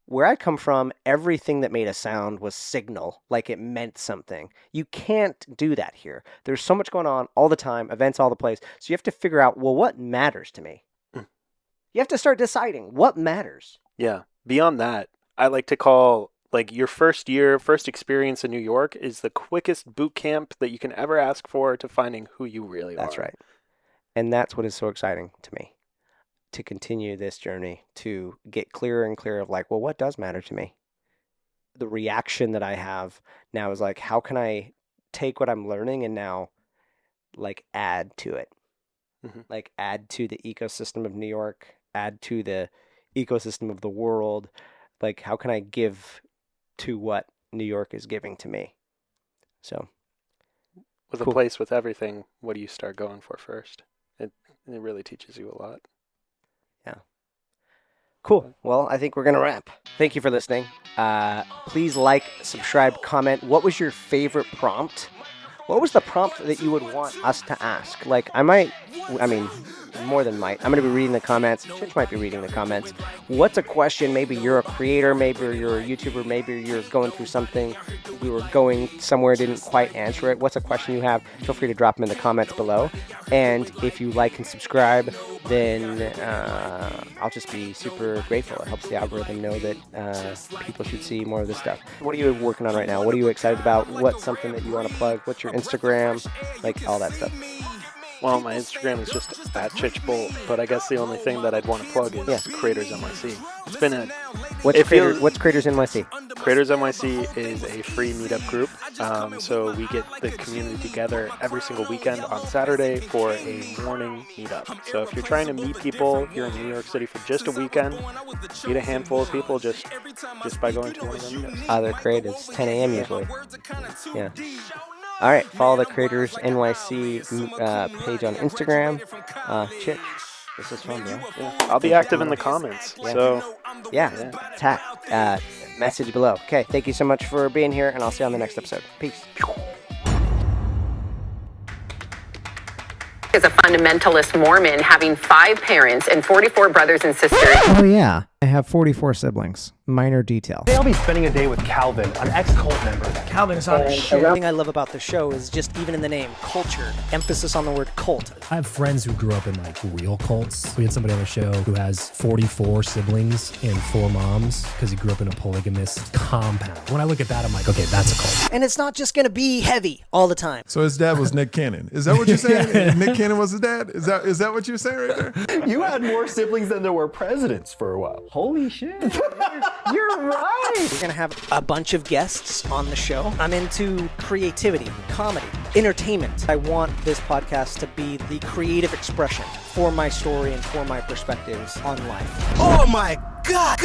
Where I come from, everything that made a sound was signal, like it meant something. You can't do that here. There's so much going on all the time, events all the place. So you have to figure out, well, what matters to me? You have to start deciding what matters. Yeah. Beyond that, I like to call, like, your first experience in New York is the quickest boot camp that you can ever ask for to finding who you really are. That's right. And that's what is so exciting to me, to continue this journey, to get clearer and clearer of, like, well, what does matter to me? The reaction that I have now is like, how can I take what I'm learning and now, like, add to it? Like, add to the ecosystem of New York, add to the ecosystem of the world. Like, how can I give to what New York is giving to me? So, with a place with everything, what do you start going for first? It really teaches you a lot. Yeah. Cool. Well, I think we're going to wrap. Thank you for listening. Please like, subscribe, comment. What was your favorite prompt? What was the prompt that you would want us to ask? Like, more than might. I'm going to be reading the comments. Chich might be reading the comments. What's a question? Maybe you're a creator. Maybe you're a YouTuber. Maybe you're going through something. We were going somewhere, didn't quite answer it. What's a question you have? Feel free to drop them in the comments below. And if you like and subscribe, then I'll just be super grateful. It helps the algorithm know that people should see more of this stuff. What are you working on right now? What are you excited about? What's something that you want to plug? What's your Instagram? Like, all that stuff. Well, my Instagram is just at Chich Bolt, but I guess the only thing that I'd want to plug is Creators NYC. It's been what's Creators NYC? Creators NYC is a free meetup group. So we get the community together every single weekend on Saturday for a morning meetup. So if you're trying to meet people here in New York City for just a weekend, meet a handful of people just by going to one of their meetups. They're creatives, 10 a.m. usually. Yeah. All right, follow the Creators NYC page on Instagram. Chich, this is fun, bro. Yeah. I'll be active in the comments. Yeah. So tag message below. Okay, thank you so much for being here, and I'll see you on the next episode. Peace. As a fundamentalist Mormon, having 5 parents and 44 brothers and sisters. Oh yeah, I have 44 siblings. Minor detail. I'll be spending a day with Calvin, an ex-cult member. Calvin is on a show. The thing I love about the show is just even in the name, culture, emphasis on the word cult. I have friends who grew up in like real cults. We had somebody on the show who has 44 siblings and 4 moms because he grew up in a polygamist compound. When I look at that, I'm like, okay, that's a cult. And it's not just going to be heavy all the time. So his dad was Nick Cannon. Is that what you're saying? Nick Cannon was his dad? Is that what you're saying right there? You had more siblings than there were presidents for a while. Holy shit. You're right. We're going to have a bunch of guests on the show. I'm into creativity, comedy, entertainment. I want this podcast to be the creative expression for my story and for my perspectives on life. Oh my God.